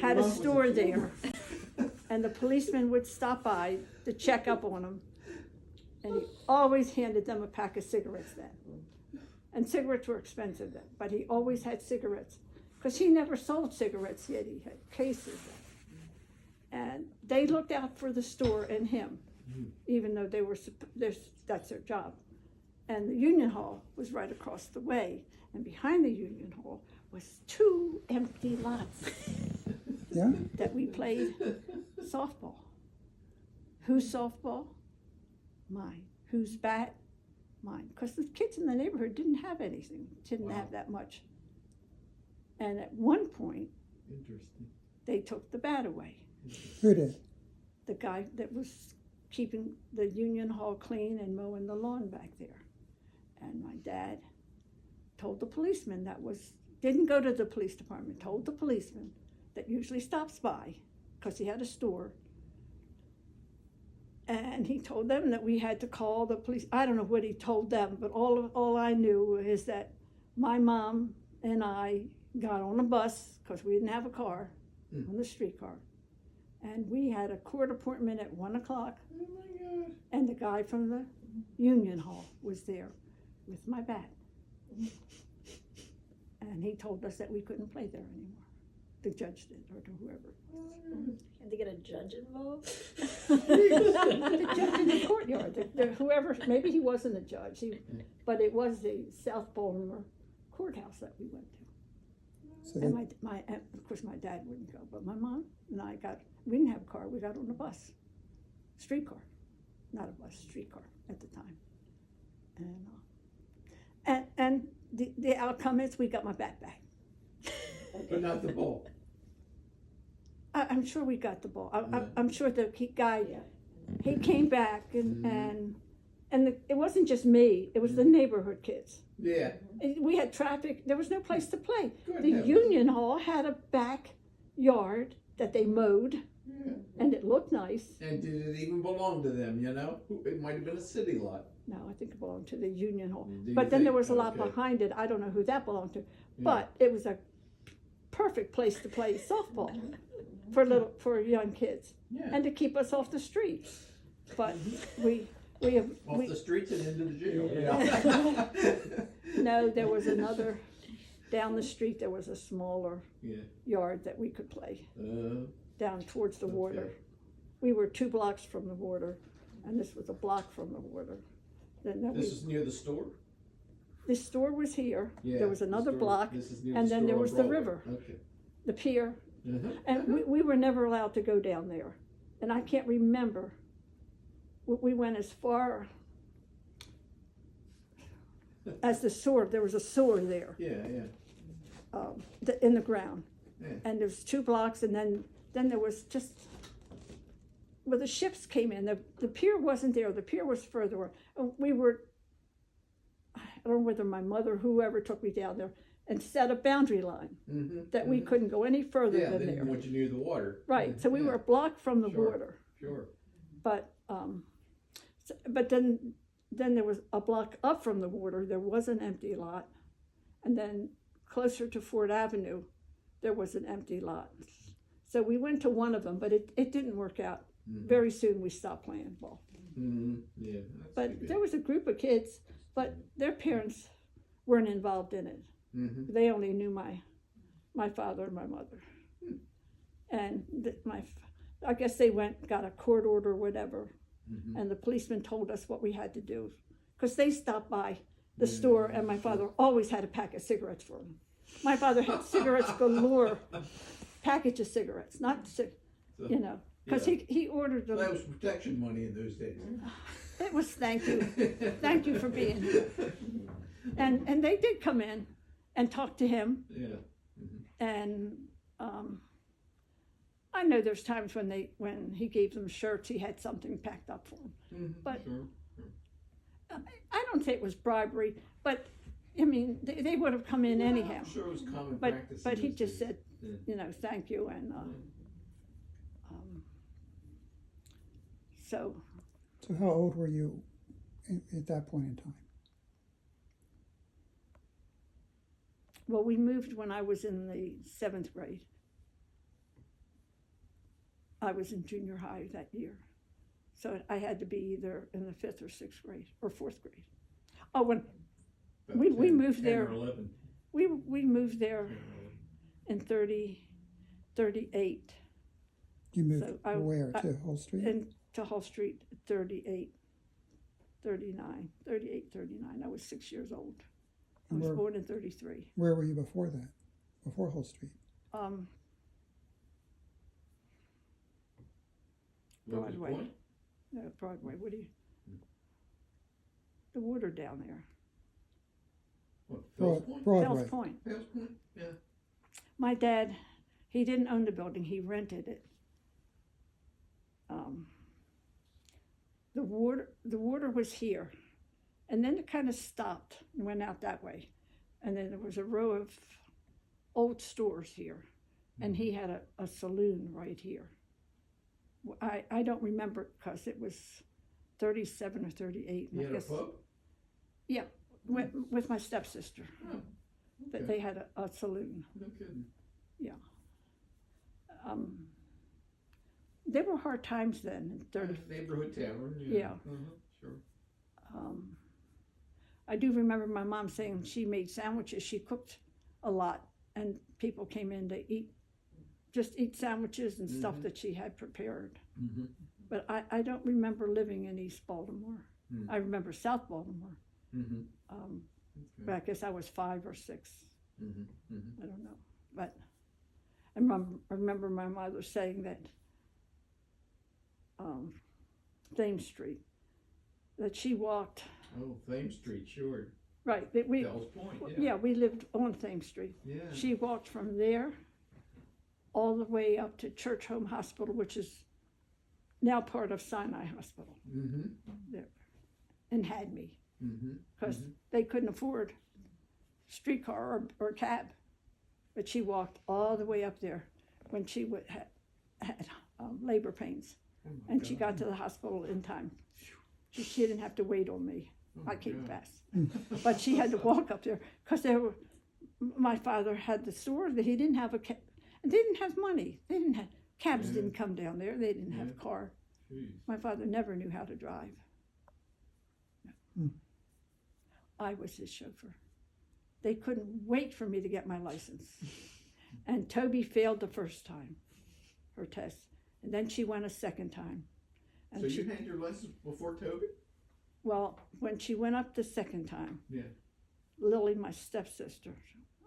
had a store there, and the policeman would stop by to check up on them, and he always handed them a pack of cigarettes then. And cigarettes were expensive then, but he always had cigarettes, because he never sold cigarettes yet, he had cases. And they looked out for the store and him, even though they were, that's their job. And the Union Hall was right across the way, and behind the Union Hall was 2 empty lots Yeah? that we played softball. Whose softball? Mine. Whose bat? Mine. Because the kids in the neighborhood didn't have anything, didn't have that much. And at one point, Interesting. they took the bat away. Who did? The guy that was keeping the Union Hall clean and mowing the lawn back there. And my dad told the policeman didn't go to the police department, told the policeman that usually stops by, because he had a store. And he told them that we had to call the police. I don't know what he told them, but all I knew is that my mom and I got on a bus, because we didn't have a car, on the streetcar. And we had a court appointment at 1 o'clock. Oh my God. And the guy from the Union Hall was there with my bat. And he told us that we couldn't play there anymore. The judge did, or to whoever. Had to get a judge involved? The judge in the courtyard, whoever, maybe he wasn't a judge, but it was the South Baltimore courthouse that we went to. So And they, of course my dad wouldn't go, but my mom and I we didn't have a car, we got on a bus, streetcar, not a bus, streetcar at the time. And the outcome is we got my bat back. But not the ball. I'm sure we got the ball. I'm sure the guy, he came back and it wasn't just me, it was the neighborhood kids. Yeah. We had traffic, there was no place to play. Good The heavens. Union Hall had a backyard that they mowed, Yeah. and it looked nice. And did it even belong to them, you know? It might have been a city lot. No, I think it belonged to the Union Hall. Do you But then there think? was a lot Okay. behind it, I don't know who that belonged to. But it was a perfect place to play softball for young kids, Yeah. and to keep us off the street. But Off the streets and into the jail. Yeah. no, there was another, down the street, there was a smaller Yeah. yard that we could play, Uh, down towards the water. Okay. We were 2 blocks from the water, and this was a block from the water. this is near the store? The store was here, Yeah. there was the another store- block, this is near and the then store there on was the Broadway. river, Okay. the pier, Uh-huh. and we were never allowed to go down there. And I can't remember, we went as far as the sewer, there was a sewer there, Yeah. in the ground. Yeah. And there's 2 blocks, and then there was just, well, the ships came in, the pier wasn't there, the pier was further away. We were, I don't know whether my mother, whoever took me down there, and set a boundary line Mm-hmm. that we couldn't go any further Yeah, than they there. didn't want you near the water. Right, so we were a block from the Sure. water, Sure. but then there was a block up from the water, there was an empty lot, and then closer to Ford Avenue, there was an empty lot. So we went to one of them, but it didn't work out. Mhm. Very soon we stopped playing ball. Mm-hmm. Yeah. That's But too bad. there was a group of kids, but their parents weren't involved in it. Mm-hmm. They only knew my father and my mother. Hmm. And I guess they got a court order or whatever, Mm-hmm. and the policeman told us what we had to do. Because they stopped by the Yeah, store, and my father always had a pack of cigarettes for them. My father had cigarettes galore, package of cigarettes, not, So, because yeah. he ordered them. That was protection money in those days. It was thank you for being here. And they did come in and talk to him, Yeah. and I know there's times when he gave them shirts, he had something packed up for them. Mm-hmm. But- Sure. I don't say it was bribery, but I mean they would have come in anyhow. I'm sure it was common But practice. but in he those just days. said, Yeah. thank you, and so so how old were you at that point in time? well, we moved when I was in the 7th grade. I was in junior high that year. So I had to be either in the 5th or 6th grade, or 4th grade. Oh, when About we 10, moved 10 there. or 11. we moved there 10 or 11. in 38. You moved So where, to Hull Street? To Hull Street, 38, 39. I was 6 years old. I was Where- born in 33. Where were you before that? Before Hull Street? Locust Broadway. Point? No, Broadway. What do you? The water down there. What, Fells Point? Broadway. Fells Point. Fells Point? Yeah. My dad, he didn't own the building. He rented it. The water was here, and then it kind of stopped and went out that way, and then there was a row of old stores here, and he had a saloon right here. I don't remember because it was 37 or 38. You I had a guess, pub? yeah, with my stepsister. Oh, That okay. they had a saloon. No kidding. There were hard times then in 30. Neighborhood tavern. Yeah. Sure. I do remember my mom saying she made sandwiches. She cooked a lot, and people came in to just eat sandwiches and stuff that she had prepared. Mm-hmm. But I don't remember living in East Baltimore. Mm. I remember South Baltimore. Mm-hmm. But I guess I was 5 or 6. Mm-hmm. Mm-hmm. I don't know. But I remember my mother saying that Thames Street, that she walked, Oh, Thames Street, sure. right, that we, Fells Point, yeah, we lived on Thames Street. Yeah. She walked from there all the way up to Church Home Hospital, which is now part of Sinai Hospital, Mm-hmm. there, and had me, Mm-hmm. because they couldn't afford streetcar or cab. But she walked all the way up there when she had labor pains. Oh my And she God. got to the hospital in time. She didn't have to wait on me. Oh I my came God. fast. But she had to walk up there because my father had the store that he didn't have a cab. And they didn't have money. They didn't have, cabs Yeah. didn't come down there. They didn't have Yeah. a car. Jeez. My father never knew how to drive. Hmm. I was his chauffeur. They couldn't wait for me to get my license. And Toby failed the first time, her test. And then she went a second time. And So she, you had your lessons before Toby? well, when she went up the second time, Yeah. Lily, my stepsister,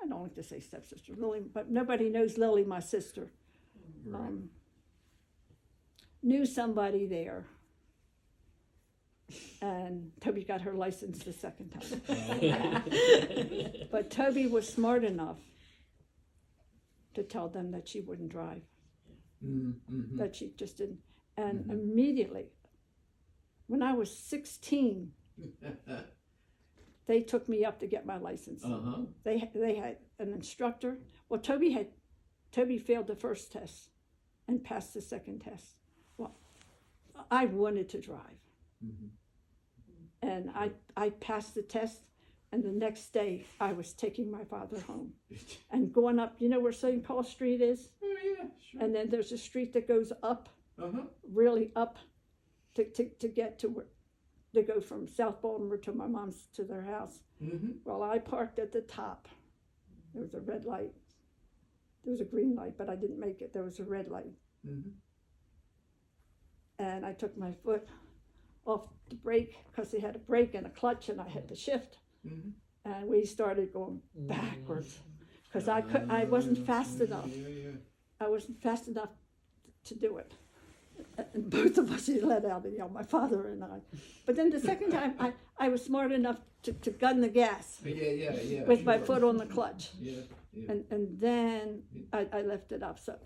I don't like to say stepsister, Lily, but nobody knows Lily, my sister, Right. knew somebody there. And Toby got her license the second time. But Toby was smart enough to tell them that she wouldn't drive, Mm-hmm. that she just didn't. And immediately, when I was 16, they took me up to get my license. Uh-huh. They had an instructor. Well, Toby failed the first test and passed the second test. Well, I wanted to drive. Mm-hmm. And I passed the test, and the next day I was taking my father home and going up, you know where St. Paul Street is? Oh, yeah, sure. And then there's a street that goes up, Uh-huh. really up to get to where, to go from South Baltimore to my mom's, to their house. Mm-hmm. Well, I parked at the top. There was a red light. There was a green light, but I didn't make it. There was a red light. Mm-hmm. And I took my foot off the brake because they had a brake and a clutch, and I hit the shift. Mm-hmm. And we started going backwards because I wasn't fast enough. Yeah. I wasn't fast enough to do it. And both of us let out a yell, my father and I. But then the second time, I was smart enough to gun the gas Yeah. with my sure. foot on the clutch. Yeah. And then I lifted up. So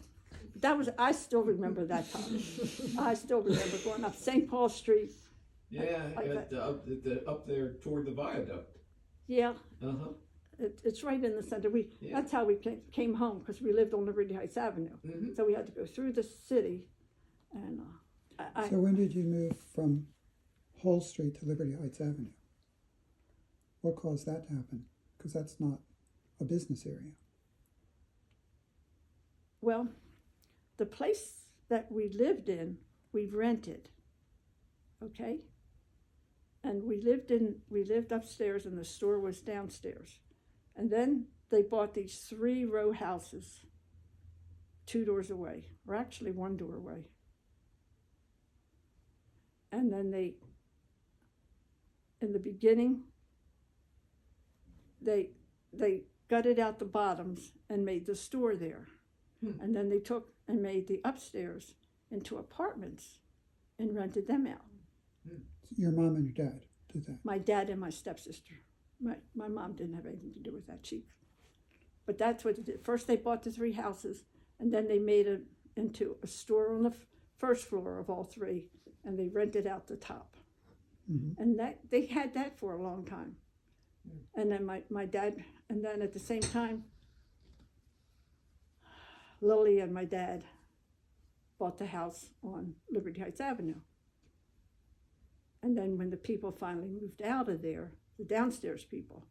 that was, I still remember that time. I still remember going up St. Paul Street. Yeah, Like up there toward the viaduct. Yeah, Uh-huh. it's right in the center. Yeah. That's how we came home, because we lived on Liberty Heights Avenue. Mm-hmm. So we had to go through the city. And So when did you move from Hull Street to Liberty Heights Avenue? What caused that to happen? Because that's not a business area. well, the place that we lived in, we rented. Okay? And we lived upstairs and the store was downstairs. And then they bought these 3-row houses 2 doors away, or actually 1 door away. And then in the beginning, they gutted out the bottoms and made the store there. And then they took and made the upstairs into apartments and rented them out. Your mom and your dad did that. My dad and my stepsister. My mom didn't have anything to do with that. But that's what they did. First they bought the 3 houses, and then they made it into a store on the first floor of all 3, and they rented out the top. Mm-hmm. And that they had that for a long time. And then my dad, and then at the same time, Lily and my dad bought the house on Liberty Heights Avenue. And then when the people finally moved out of there, the downstairs people,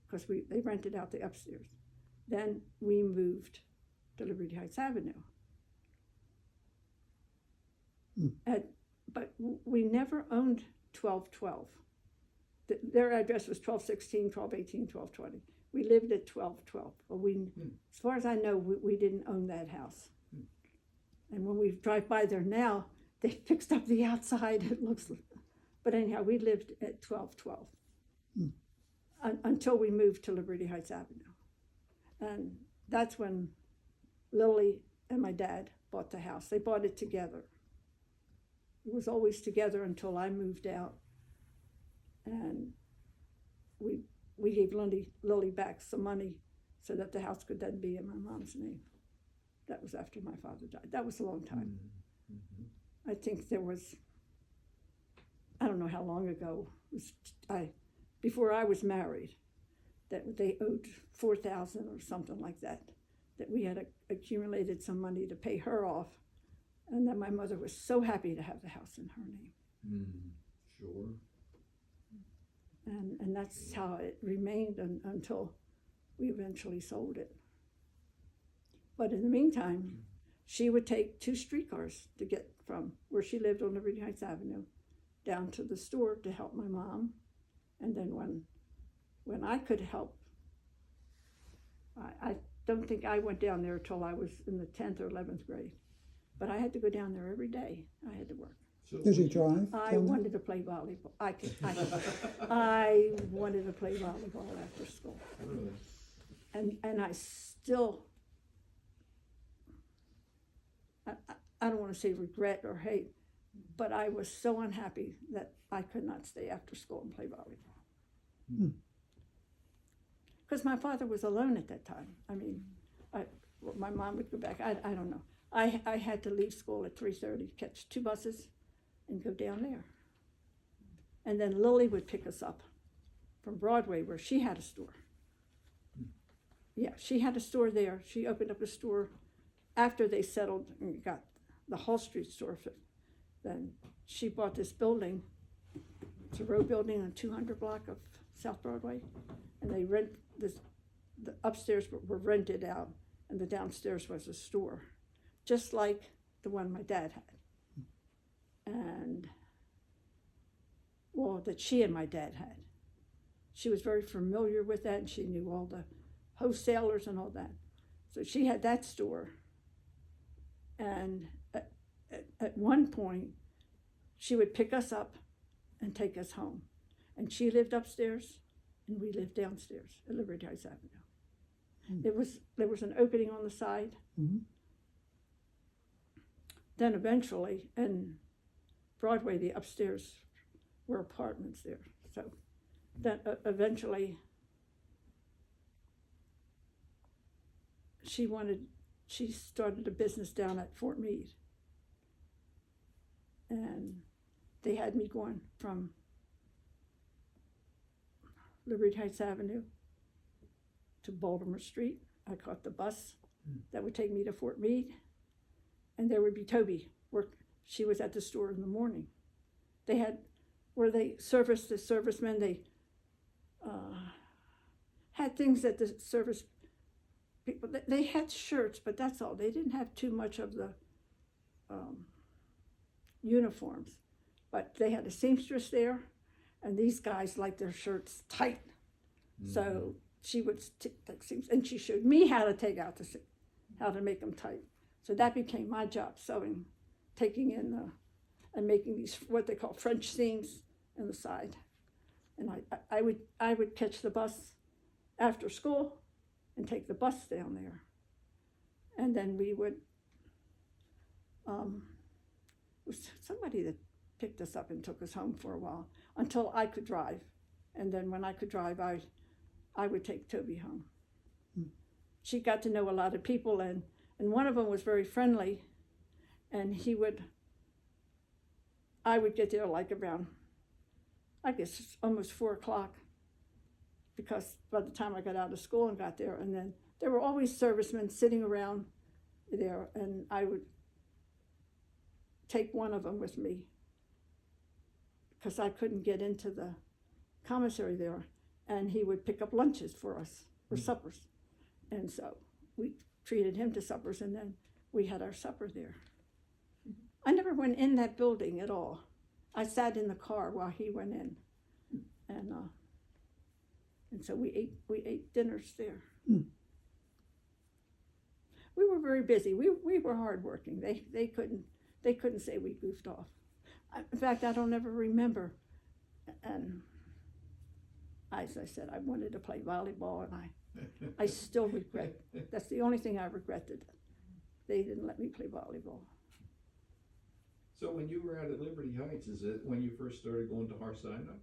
because they rented out the upstairs, then we moved to Liberty Heights Avenue. But we never owned 1212. Their address was 1216, 1218, 1220. We lived at 1212. But as far as I know, we didn't own that house. And when we drive by there now, they fixed up the outside. It looks, but anyhow, we lived at 1212 until we moved to Liberty Heights Avenue. And that's when Lily and my dad bought the house. They bought it together. It was always together until I moved out. And we gave Lily back some money so that the house could then be in my mom's name. That was after my father died. That was a long time. Mm-hmm. I think there was, I don't know how long ago, before I was married, that they owed $4,000 or something like that we had accumulated some money to pay her off. And then my mother was so happy to have the house in her name. Sure. And that's how it remained until we eventually sold it. But in the meantime, she would take 2 streetcars to get from where she lived on Liberty Heights Avenue down to the store to help my mom. And then when I could help, I don't think I went down there till I was in the 10th or 11th grade. But I had to go down there every day. I had to work. So Did you drive? I wanted to play volleyball. I wanted to play volleyball after school. Really? And I still, I don't want to say regret or hate, but I was so unhappy that I could not stay after school and play volleyball. Because my father was alone at that time. I mean, my mom would go back. I don't know. I had to leave school at 3:30, catch 2 buses, and go down there. And then Lily would pick us up from Broadway where she had a store. Yeah, she had a store there. She opened up a store after they settled and got the Hall Street store. Then she bought this building. It's a row building on 200 block of South Broadway. And they rent this, the upstairs were rented out and the downstairs was a store, just like the one my dad had. And, well, that she and my dad had. She was very familiar with that, and she knew all the wholesalers and all that. So she had that store. And at one point, she would pick us up and take us home. And she lived upstairs, and we lived downstairs at Liberty Heights Avenue. There was an opening on the side. Mm-hmm. Then eventually, and Broadway, the upstairs were apartments there. So then eventually she started a business down at Fort Meade. And they had me going from Liberty Heights Avenue to Baltimore Street. I caught the bus that would take me to Fort Meade. And there would be Toby she was at the store in the morning. They had, where they serviced the servicemen, they had things that the service people, they had shirts, but that's all. They didn't have too much of the uniforms, but they had a seamstress there, and these guys liked their shirts tight. So she would take seams, and she showed me how to take out how to make them tight. So that became my job, sewing, taking in and making these what they call French seams in the side. And I would catch the bus after school and take the bus down there, and then we would. It was somebody that picked us up and took us home for a while until I could drive, and then when I could drive, I would take Toby home. She got to know a lot of people, and one of them was very friendly, and I would get there like around, I guess, almost 4 o'clock, because by the time I got out of school and got there, and then there were always servicemen sitting around there, and I would take one of them with me because I couldn't get into the commissary there, and he would pick up lunches for us, or suppers, and so we treated him to suppers, and then we had our supper there. I never went in that building at all. I sat in the car while he went in, and so we ate dinners there. We were very busy. We were hardworking. They couldn't say we goofed off. In fact, I don't ever remember. And as I said, I wanted to play volleyball, and I still regret. That's the only thing I regretted. They didn't let me play volleyball. So when you were out at Liberty Heights, is it when you first started going to Harsina?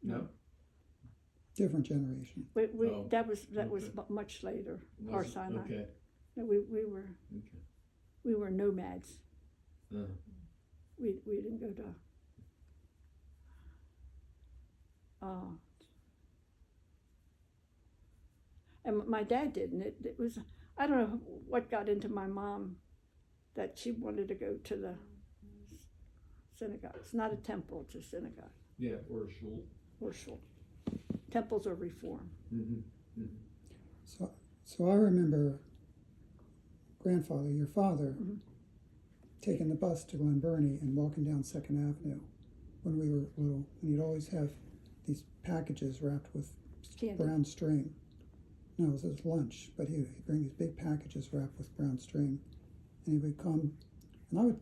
No? Different generation. That was Okay. much later. Was it? Sinai. Okay. No, we were nomads. We didn't go to. And my dad didn't. It was, I don't know what got into my mom that she wanted to go to the synagogue. It's not a temple, it's a synagogue. Yeah, or a shul. Or shul. Temples are reform. So I remember grandfather, your father, taking the bus to Glen Burnie and walking down 2nd Avenue when we were little, and he'd always have these packages wrapped with Candy. brown string. No, it was his lunch, but he'd bring these big packages wrapped with brown string, and he would come, and I would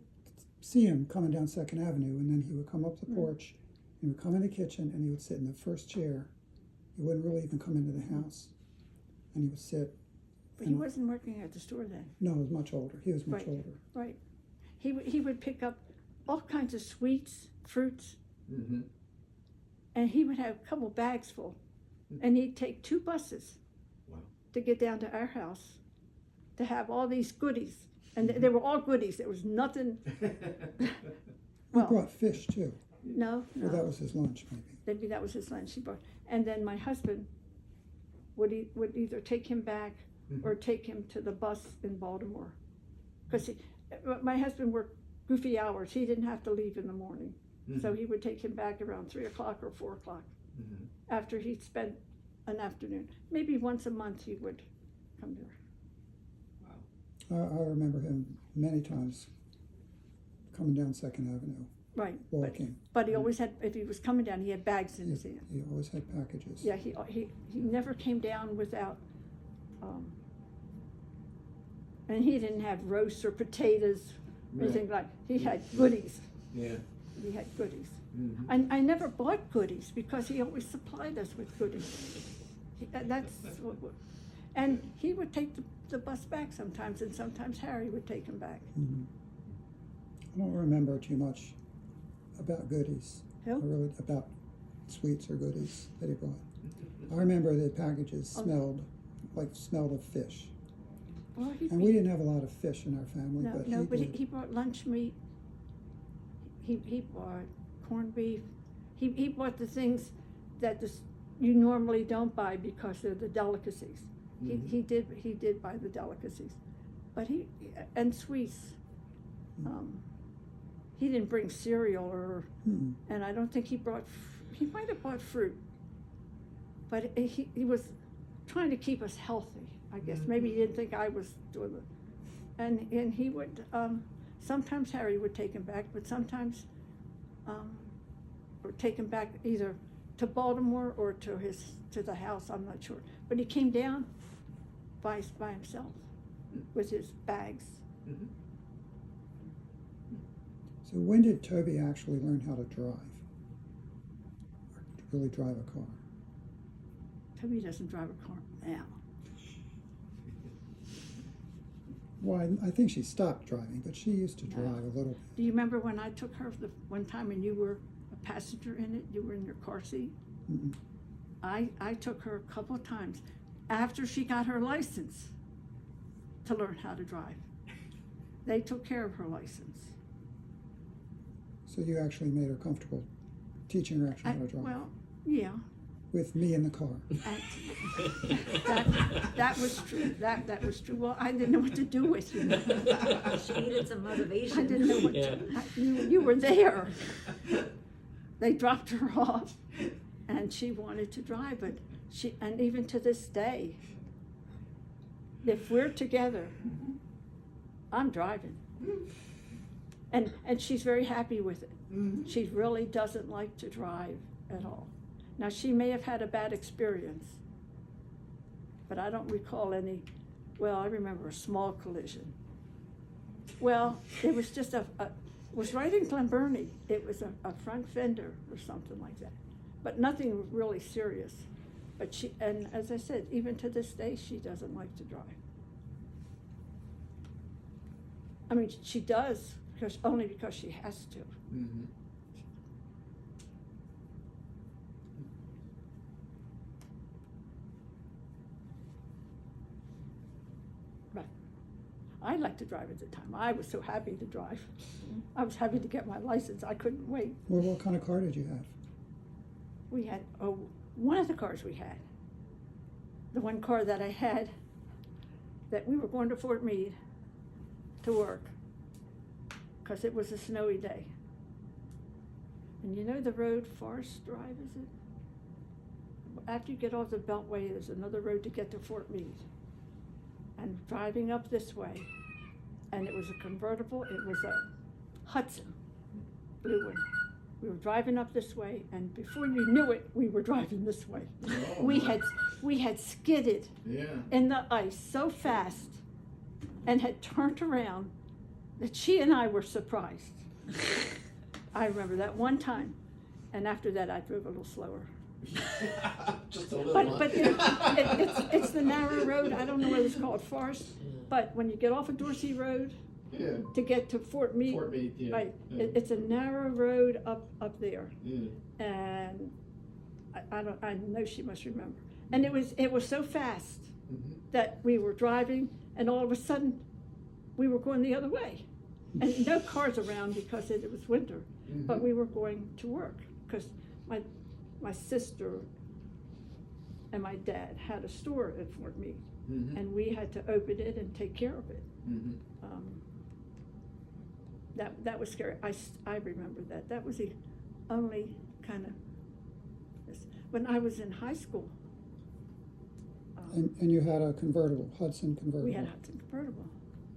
see him coming down 2nd Avenue, and then he would come up the porch, he would come in the kitchen, and he would sit in the first chair. He wouldn't really even come into the house, and he would sit. But he wasn't working at the store then. No, he was much older. He was much Right. older. Right. He would pick up all kinds of sweets, fruits, and he would have a couple bags full, and he'd take 2 buses to get down to our house to have all these goodies, and they were all goodies. There was nothing. He Well, brought fish too. No. Well, that was his lunch, maybe. Maybe that was his lunch he brought. And then my husband would either take him back or take him to the bus in Baltimore, because my husband worked goofy hours. He didn't have to leave in the morning, so he would take him back around 3 o'clock or 4 o'clock after he'd spent an afternoon. Maybe once a month he would come there. I remember him many times coming down 2nd Avenue, Right. walking. But he always had, if he was coming down, he had bags in his hand. He always had packages. Yeah, he never came down without, and he didn't have roast or potatoes or anything like. He had goodies. Yeah. He had goodies. I never bought goodies because he always supplied us with goodies. And he would take the bus back sometimes, and sometimes Harry would take him back. I don't remember too much about goodies. Who? About sweets or goodies that he brought. I remember the packages smelled of fish. Well, And we didn't have a lot of fish in our family, but he did. he brought lunch meat. He bought corned beef. He bought the things that you normally don't buy because they're the delicacies. He did buy the delicacies, but and sweets. He didn't bring cereal and I don't think he brought. He might have bought fruit, but he was trying to keep us healthy. I guess maybe he didn't think I was doing it. And he would, sometimes Harry would take him back, but sometimes, or take him back either to Baltimore or to the house, I'm not sure. But he came down by himself with his bags. Mhm. So when did Toby actually learn how to drive? Or to really drive a car? Toby doesn't drive a car now. Well, I think she stopped driving, but she used to drive a little. Do you remember when I took her the one time and you were a passenger in it? You were in your car seat? Mm-mm. I took her a couple of times after she got her license to learn how to drive. They took care of her license. So you actually made her comfortable teaching her actually how to drive? Well, yeah. With me in the car. That was true. That was true. Well, I didn't know what to do with you. She needed some motivation. I didn't know what to, you were there. They dropped her off and she wanted to drive, but and even to this day, if we're together, I'm driving. And she's very happy with it. She really doesn't like to drive at all. Now, she may have had a bad experience, but I don't recall any. Well, I remember a small collision. Well, it was just it was right in Glen Burnie. It was a front fender or something like that, but nothing really serious. But and as I said, even to this day, she doesn't like to drive. I mean, she does, only because she has to. Mm-hmm. I liked to drive at the time. I was so happy to drive. I was happy to get my license. I couldn't wait. Well, what kind of car did you have? We had, one of the cars we had, the one car that I had, that we were going to Fort Meade to work, because it was a snowy day. And you know the road, Forest Drive, is it? After you get off the Beltway, there's another road to get to Fort Meade. And driving up this way, and it was a convertible, it was a Hudson, blue one. We were driving up this way, and before you knew it, we were driving this way. Oh, We had skidded in the ice so fast and had turned around that she and I were surprised. I remember that one time, and after that I drove a little slower. Just a little. But it's the narrow road. I don't know whether it's called Forest, but when you get off of Dorsey Road to get to Fort Meade, right? Yeah. It's a narrow road up there, Yeah. and I know she must remember. And it was so fast that we were driving, and all of a sudden we were going the other way, and no cars around because it was winter, but we were going to work because my sister and my dad had a store at Fort Meade, and we had to open it and take care of it. That was scary. I remember that. That was the only kind of, when I was in high school. And you had a convertible, Hudson convertible. We had a Hudson convertible.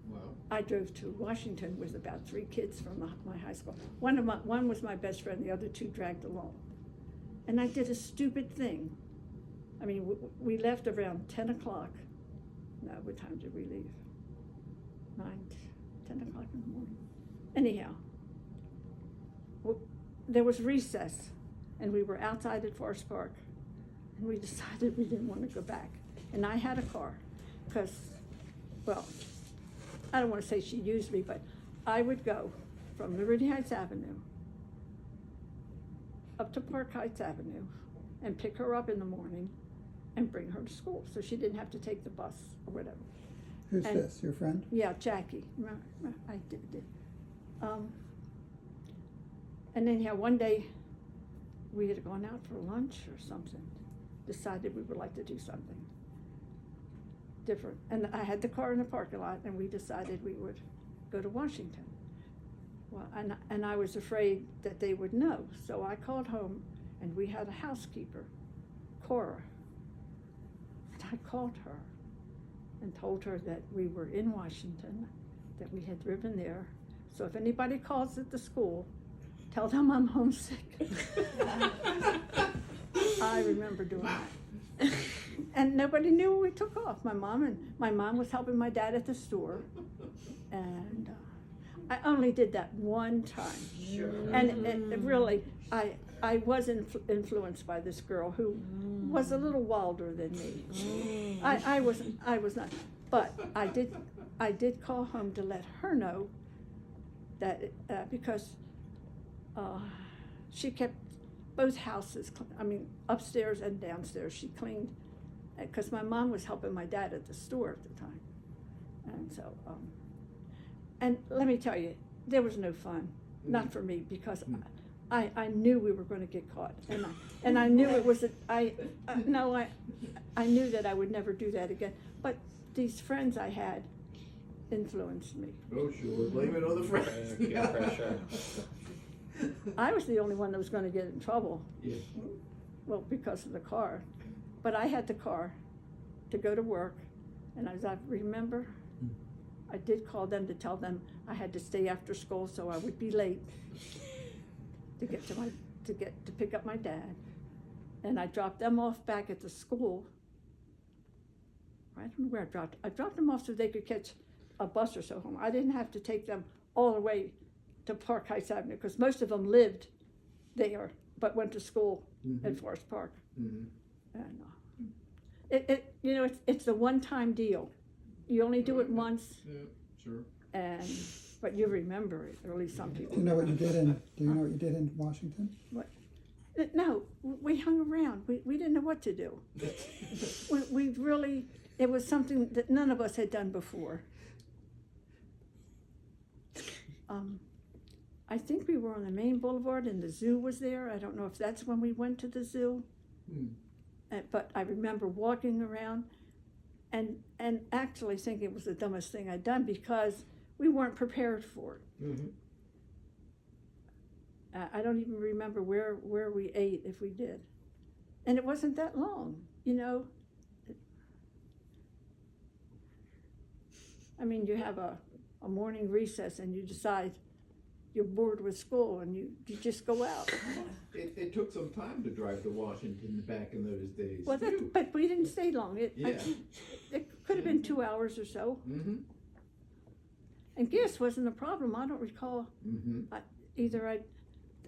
Wow. I drove to Washington with about 3 kids from my high school. One was my best friend, the other 2 dragged along. And I did a stupid thing. I mean, we left around 10 o'clock. No, what time did we leave? 10 o'clock in the morning. Anyhow, there was recess, and we were outside at Forest Park, and we decided we didn't want to go back. And I had a car, because, well, I don't want to say she used me, but I would go from Liberty Heights Avenue up to Park Heights Avenue and pick her up in the morning and bring her to school, so she didn't have to take the bus or whatever. Who's this, your friend? Yeah, Jackie. I did. And anyhow, one day we had gone out for lunch or something, decided we would like to do something different. And I had the car in the parking lot, and we decided we would go to Washington. Well, and I was afraid that they would know, so I called home, and we had a housekeeper, Cora. And I called her, and told her that we were in Washington, that we had driven there. So if anybody calls at the school, tell them I'm homesick. I remember doing that. And nobody knew when we took off. My mom was helping my dad at the store, and I only did that one time. Sure. And it really, I was influenced by this girl who was a little wilder than me. I was not, but I did call home to let her know that because she kept both houses, upstairs and downstairs. She cleaned, because my mom was helping my dad at the store at the time. And so, and let me tell you, there was no fun, not for me, because I knew we were going to get caught, and I knew it was, I knew that I would never do that again. But these friends I had influenced me. Oh, sure, blame it on the friends. Peer pressure. I was the only one that was going to get in trouble. Yeah. Well, because of the car. But I had the car to go to work, and as I remember, I did call them to tell them I had to stay after school, so I would be late to pick up my dad. And I dropped them off back at the school. I don't know where I dropped them off so they could catch a bus or so home. I didn't have to take them all the way to Park Heights Avenue, because most of them lived there but went to school at Forest Park. And it's a one-time deal. You only do it once, Yeah, sure. but you remember it, or at least some people. Do you know what you did in Washington? No, we hung around. We didn't know what to do. we really, it was something that none of us had done before. I think we were on the main boulevard and the zoo was there. I don't know if that's when we went to the zoo. But I remember walking around and actually thinking it was the dumbest thing I'd done, because we weren't prepared for it. I don't even remember where we ate, if we did. And it wasn't that long, you have a morning recess and you decide you're bored with school and you just go out. It took some time to drive to Washington back in those days. Well, but we didn't stay long. It could have been 2 hours or so. And gas wasn't a problem. I don't recall.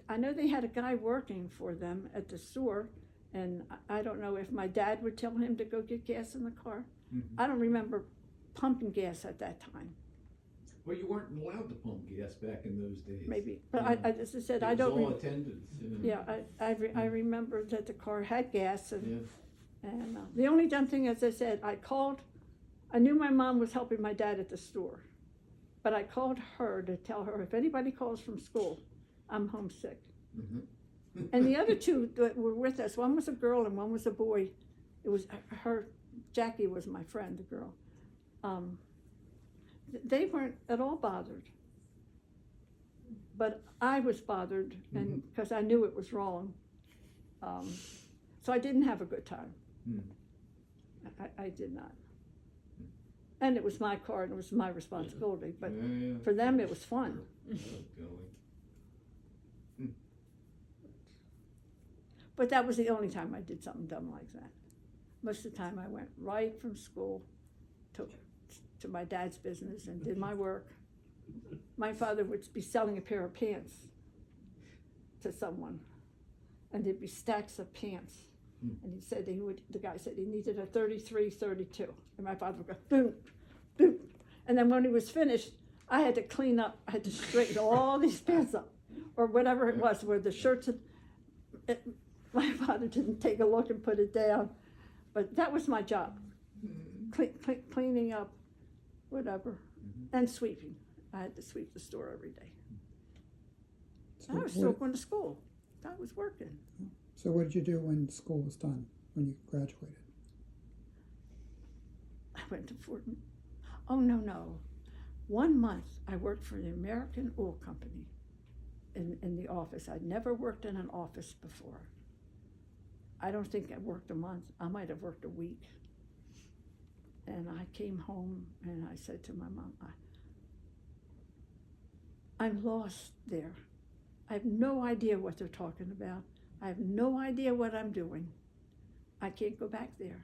I know they had a guy working for them at the store, and I don't know if my dad would tell him to go get gas in the car. I don't remember pumping gas at that time. Well, you weren't allowed to pump gas back in those days. Maybe, but as I said, I It don't. was all attendance. I remember that the car had gas, and the only dumb thing, as I said, I knew my mom was helping my dad at the store, but I called her to tell her, if anybody calls from school, I'm homesick. And the other two that were with us, one was a girl and one was a boy. It was her, Jackie was my friend, the girl. They weren't at all bothered, but I was bothered, and because I knew it was wrong. So I didn't have a good time. I did not. And it was my car and it was my responsibility, but for them it was fun. But that was the only time I did something dumb like that. Most of the time I went right from school to my dad's business and did my work. My father would be selling a pair of pants to someone, and there'd be stacks of pants. And he said the guy said he needed a 33, 32. And my father would go, boom, boom. And then when he was finished, I had to clean up, I had to straighten all these pants up, or whatever it was, where the shirts had, my father didn't take a look and put it down. But that was my job, cleaning up, whatever, and sweeping. I had to sweep the store every day. So I was still going to school. I was working. So what did you do when school was done, when you graduated? I went to Fort. Oh, no. 1 month I worked for the American Oil Company in the office. I'd never worked in an office before. I don't think I worked a month. I might have worked a week. And I came home and I said to my mom, I'm lost there. I have no idea what they're talking about. I have no idea what I'm doing. I can't go back there.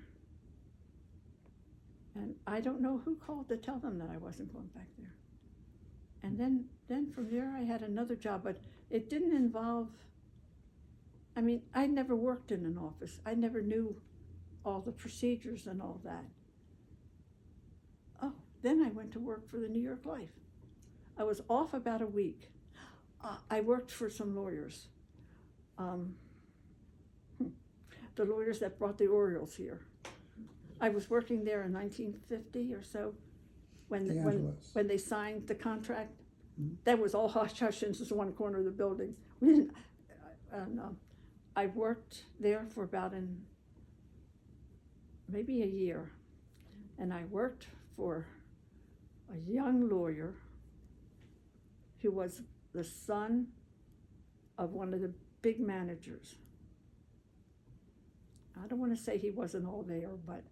And I don't know who called to tell them that I wasn't going back there. And then from there I had another job, but it didn't involve, I mean, I never worked in an office. I never knew all the procedures and all that. Oh, then I went to work for the New York Life. I was off about a week. I worked for some lawyers. The lawyers that brought the Orioles here. I was working there in 1950 or so when they signed the contract. Mm-hmm. That was all hush hush in just one corner of the building. We didn't, I worked there for about maybe a year, and I worked for a young lawyer who was the son of one of the big managers. I don't want to say he wasn't all there, but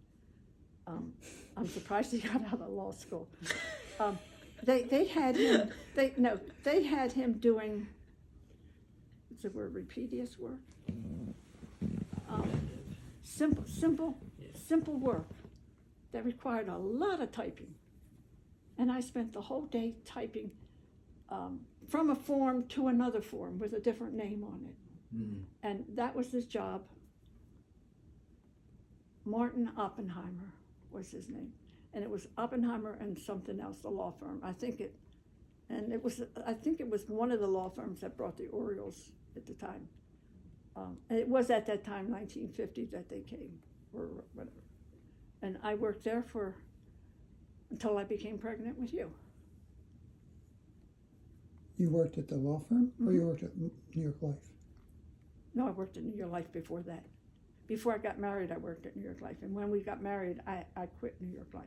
I'm surprised he got out of law school. They had him doing, what's the word, repetitious work? Simple work that required a lot of typing. And I spent the whole day typing from a form to another form with a different name on it. Mm. And that was his job. Martin Oppenheimer was his name. And it was Oppenheimer and something else, the law firm. I think it was one of the law firms that brought the Orioles at the time. And it was at that time, 1950, that they came, or whatever. And I worked there until I became pregnant with you. You worked at the law firm, or Mm-hmm. you worked at New York Life? No, I worked at New York Life before that. Before I got married, I worked at New York Life. And when we got married, I quit New York Life.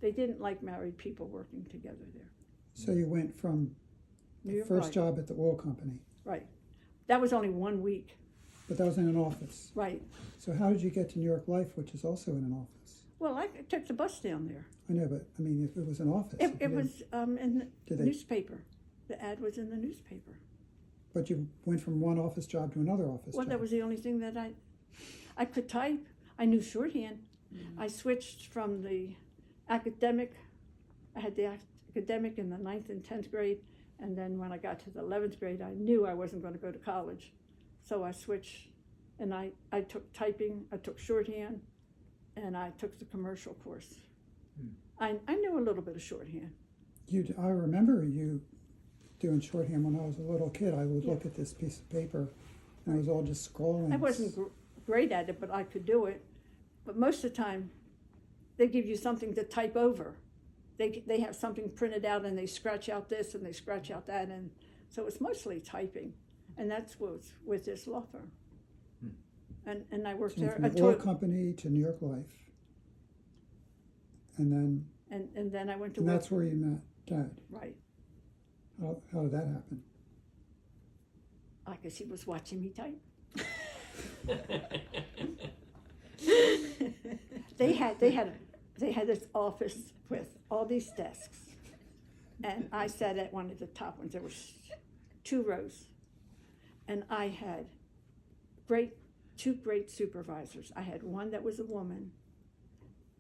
They didn't like married people working together there. So you went from New the York first Life. job at the oil company, Right. That was only 1 week. but that was in an office. Right. So how did you get to New York Life, which is also in an office? Well, I took the bus down there. I know, but I mean, if it was an office. if you It didn't- was in the Did they- newspaper. The ad was in the newspaper. But you went from one office job to another office Well, job. that was the only thing that I could type. I knew shorthand. I switched from the academic. I had the academic in the 9th and 10th grade, and then when I got to the 11th grade, I knew I wasn't going to go to college. So I switched, and I took typing, I took shorthand, and I took the commercial course. I knew a little bit of shorthand. I remember you doing shorthand when I was a little kid. I would Yeah. look at this piece of paper, and I was all just scrolling. I wasn't great at it, but I could do it. But most of the time, they give you something to type over. They have something printed out, and they scratch out this and they scratch out that, and so it's mostly typing. And that's what was with this law firm. And I worked So there. from I the oil taught, company to New York Life, and then and then I went to and work. that's where you met Dad. Right. How did that happen? I guess he was watching me type. They had this office with all these desks, and I sat at one of the top ones. There were 2 rows, and I had two great supervisors. I had one that was a woman,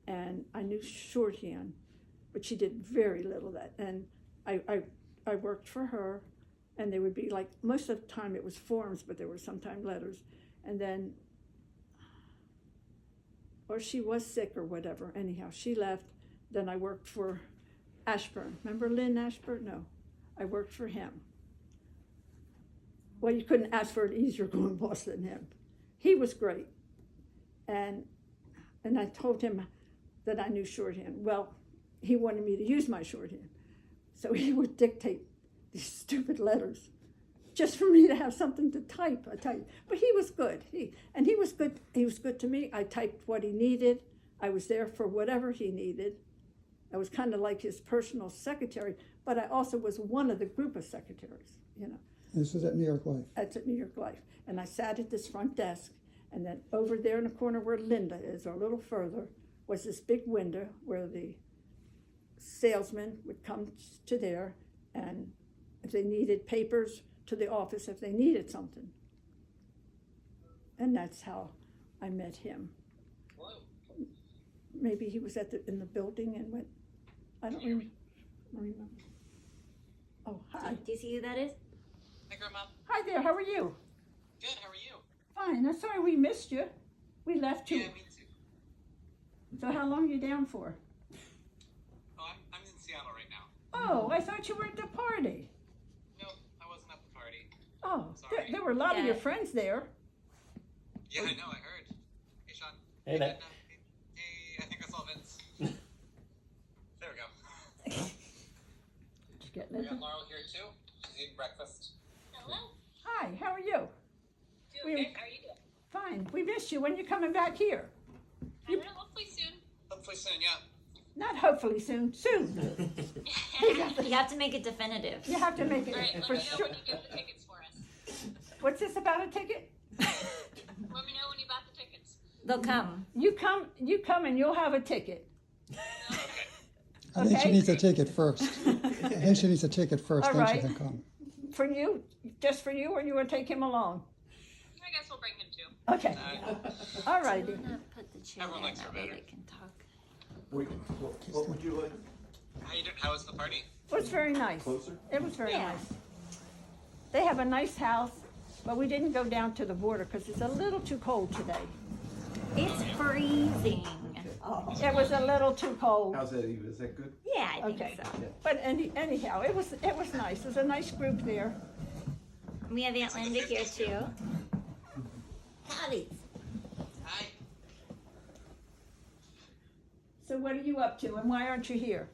and I knew shorthand, but she did very little of that. And I worked for her, and they would be like, most of the time it was forms, but there were sometimes letters. And then, or she was sick or whatever. Anyhow, she left. Then I worked for Ashburn. Remember Lynn Ashburn? No, I worked for him. Well, you couldn't ask for an easier going boss than him. He was great. And I told him that I knew shorthand. Well, he wanted me to use my shorthand. So he would dictate these stupid letters just for me to have something to type. But he was good. He was good. He was good to me. I typed what he needed. I was there for whatever he needed. I was kind of like his personal secretary, but I also was one of the group of secretaries, This was at New York Life. That's at New York Life. And I sat at this front desk, and then over there in the corner where Linda is, or a little further, was this big window where the salesman would come to there, and if they needed papers, to the office if they needed something. And that's how I met him. Maybe he was in the building and went, I don't remember. Oh, hi. Do you see who that is? Hi, Grandma. Hi there, how are you? Good, how are you? Fine, I'm sorry we missed you. We left you. Yeah, me too. So how long are you down for? Oh, I'm in Seattle right now. Oh, I thought you were at the party. No, I wasn't at the party. Oh, Sorry. there were a lot of your Yeah. friends there. Yeah, I know, I heard. Hey, Sean. Hey there. Edna. Hey, I think I saw Vince. There we go. Did you get We got anything? Laurel here too. She's eating breakfast. Hello. Hi, how are you? Doing We- good. How are you doing? Fine. We missed you. When you coming back here? I don't know. Hopefully soon. Hopefully soon, yeah. Not hopefully soon. Soon. You have to make it definitive. You have to make All right. it Let for me know sure. when you get the tickets for us. What's this about a ticket? Let me know when you bought the tickets. They'll come. You come and you'll have a ticket. Okay. I think she Okay. needs a ticket first. I think she needs a ticket first, All then she right. can come. For you? Just for you, or you want to take him along? I guess we'll bring him too. Okay. All righty. I'm gonna put the chair Everyone in, likes her that way better. they can talk. What would you like? How you doing? How was the party? It was very nice. Closer? It was very Yeah. nice. They have a nice house, but we didn't go down to the border because it's a little too cold today. It's freezing. It was a little too cold. How's that, Eva? Is that good? Yeah, I think Okay. so. But anyhow, it was nice. It was a nice group there. We have Aunt Linda here too. Howdy. Hi. So what are you up to, and why aren't you here?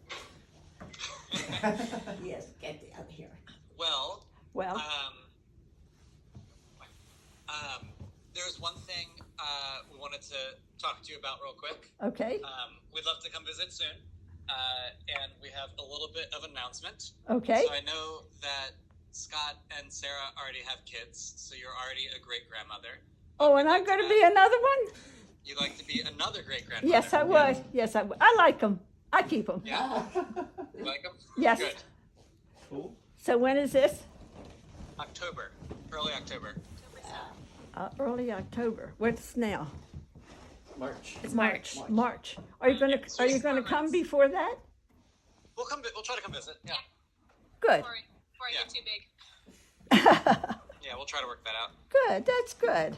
Yes, get out here. Well, Well, there's one thing we wanted to talk to you about real quick. okay, We'd love to come visit soon. And we have a little bit of announcement. okay. So I know that Scott and Sarah already have kids, so you're already a great grandmother. Oh, and I'm going to be another one? You'd like to be another great grandmother. Yes, I would. Yes, I would. I like them. I keep them. Yeah. You like them? Yes. Good. Cool. So when is this? October, early October. Early October. What's now? March. It's March. March. Are you going to come before that? We'll come. We'll try to come visit. Yeah. Good. Before I Yeah. get too big. Yeah, we'll try to work that out. Good. That's good.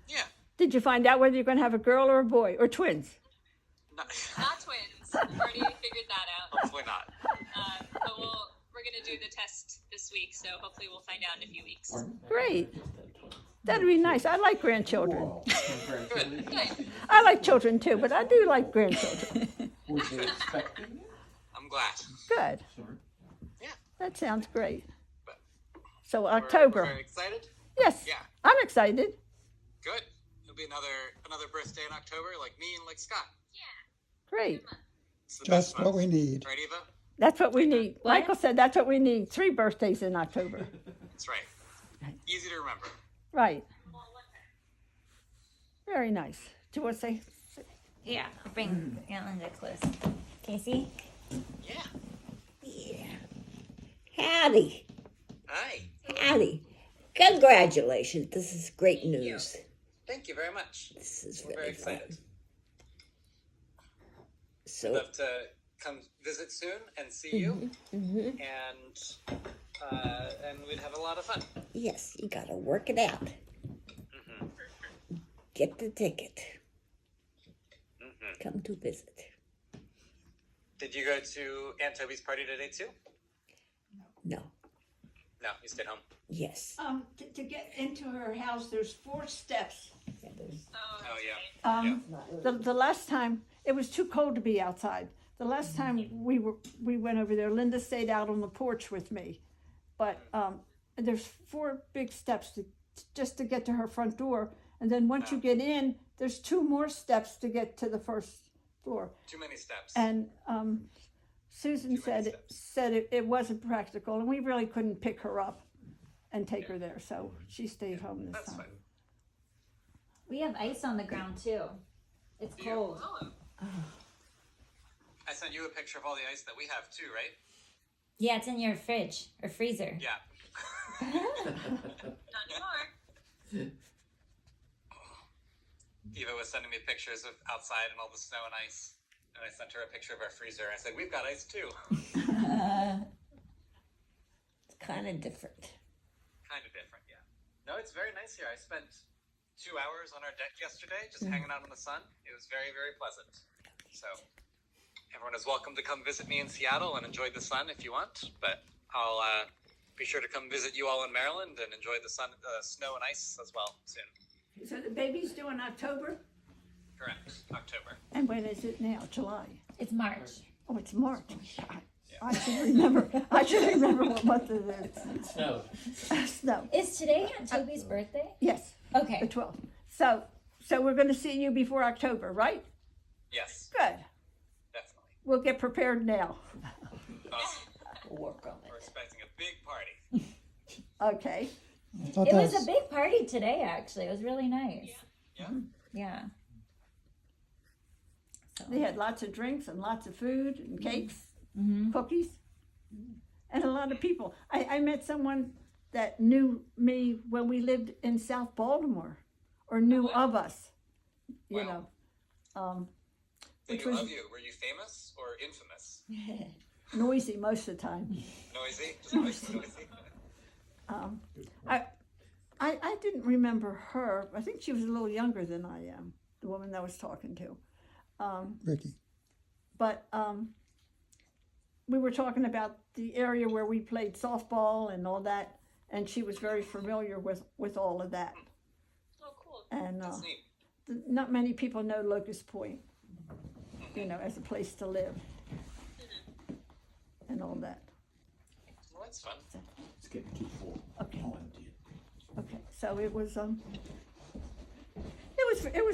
Yeah. Did you find out whether you're going to have a girl or a boy or twins? Not, Not twins. Already figured that out. hopefully not. But we're gonna do the test this week, so hopefully we'll find out in a few weeks. Great. That'd be nice. I like grandchildren. Whoa. Congratulations. Good. I like children too, but I do like grandchildren. Was they expecting it? I'm glad. Good. Sorry. That sounds great. So We're October. very excited. Yes. Yeah. I'm excited. Good. It'll be another birthday in October, like me and like Scott. Great. It's the best Just what we month. need. Right, Eva? That's what we need. What? Michael said that's what we need. 3 birthdays in October. That's right. Easy to remember. Right. Very nice. Do you want to say? Yeah, I'll bring Aunt Linda close. Can you see? Yeah. Yeah. Howdy. Hi. Howdy. Congratulations. This is great news. Thank you very much. This is We're very very fun. excited. We'd So, love to come visit soon and see you, and we'd have a lot of fun. yes, you gotta work it out. Get the ticket. Come to visit. Did you go to Aunt Toby's party today too? No. No, you stayed home. Yes. To get into her house, there's 4 steps. Oh yeah. The last time it was too cold to be outside. The last time we went over there, Linda stayed out on the porch with me, but there's 4 big steps just to get to her front door, and then once you get in, there's 2 more steps to get to the first floor. Too many steps. And Susan Too many said it wasn't practical, and we really couldn't pick her up and take her there, so she stayed home this That's time. fine. We have ice on the ground too. It's cold. Oh, I sent you a picture of all the ice that we have too, right? Yeah, it's in your fridge or freezer. Yeah. Not anymore. Eva was sending me pictures of outside and all the snow and ice. And I sent her a picture of our freezer. I said, we've got ice too. It's kind of different. Kind of different, yeah. No, it's very nice here. I spent 2 hours on our deck yesterday just hanging out in the sun. It was very, very pleasant. So everyone is welcome to come visit me in Seattle and enjoy the sun if you want. But I'll be sure to come visit you all in Maryland and enjoy the sun, snow and ice as well soon. So the baby's due in October? Correct, October. And when is it now? July? It's March. Oh, it's March. I should remember. I should remember what month it is. Snow. Snow. Is today Aunt Toby's birthday? Yes, the Okay. 12th. So we're going to see you before October, right? Yes, Good. definitely. We'll get prepared now. Awesome. We'll work on We're it. expecting a big party. Okay. I thought It that was a big party today, actually. It was really nice. Yeah. Yeah. So. They had lots of drinks and lots of food and cakes, Mm-hmm. cookies, and a lot of people. I met someone that knew me when we lived in South Baltimore, or knew of us, you Wow. know. They Which knew was- of you. Were you famous or infamous? Noisy most of the time. Noisy? Just noisy? I didn't remember her. I think she was a little younger than I am, the woman that I was talking to. Ricky. But we were talking about the area where we played softball and all that, and she was very familiar with all of that. Oh, cool. And That's neat. not many people know Locust Point, you know, as a place to live and all that. Well, that's fun. It's getting too full. Okay. I'll empty it. Okay, so it was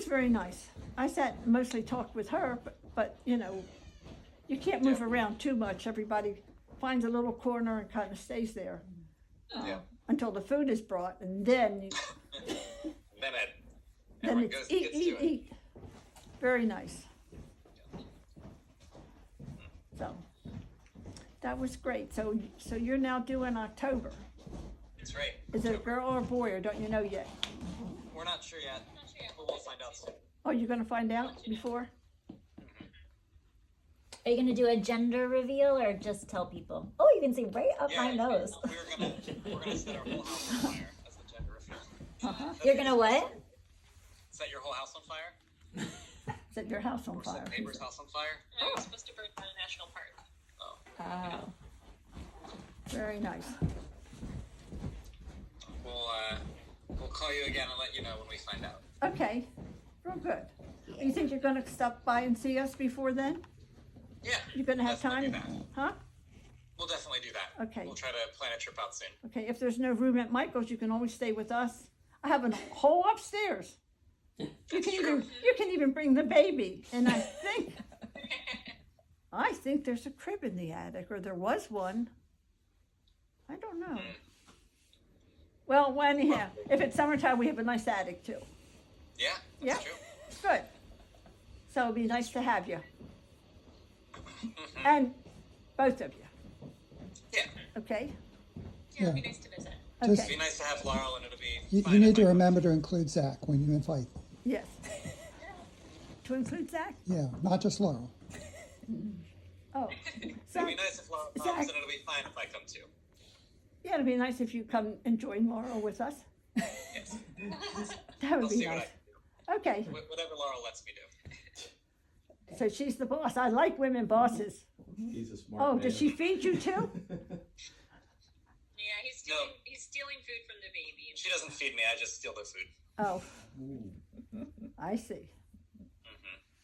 very nice. I sat and mostly talked with her, but you know, you can't move around too much. Everybody finds a little corner and kind of stays there Yeah. until the food is brought, and then Then then everyone it's goes eat, gets to eat, it. eat. Very nice. So that was great. So you're now due in October. That's right. Is it a girl or a boy, or don't you know yet? We're not sure yet, Not sure yet. but we'll find out soon. Oh, you're gonna find out before? Are you going to do a gender reveal or just tell people? Oh, you can see right up my nose. We're gonna set our whole house on fire as the gender reveal. Uh-huh. You're going to what? Set your whole house on fire? Set your house on Or fire. set neighbor's house on fire? I was supposed to burn down a national park. Oh. Oh. Very nice. We'll call you again and let you know when we find out. Okay, real good. You think you're gonna stop by and see us before then? Yeah. You're gonna have definitely time? do that. Huh? We'll definitely do that. Okay. We'll try to plan a trip out soon. Okay, if there's no room at Michael's, you can always stay with us. I have a whole upstairs. You That's can true. even bring the baby, and I think there's a crib in the attic, or there was one. I don't know. Well, anyhow, if it's summertime, we have a nice attic too. Yeah, Yeah. that's true. Good. So it'd be nice to have you. And both of you, Yeah. okay? Yeah, it'd be nice to visit. Just- It'd be nice to have Laurel and it'll be You fine need if to I- remember to include Zach when you invite. Yes. To include Zach? Yeah, not just Laurel. Oh, It'd Zach, be nice if Laurel Zach. comes and it'll be fine if I come too. yeah, it'd be nice if you come and join Laurel with us. Yes. That I'll would be see what I nice. can Okay, do. Whatever Laurel lets me do. so she's the boss. I like women bosses. He's a smart Oh, man. does she feed you too? Yeah, he's stealing food from the baby. She doesn't feed me, I just steal their food. Oh, I see.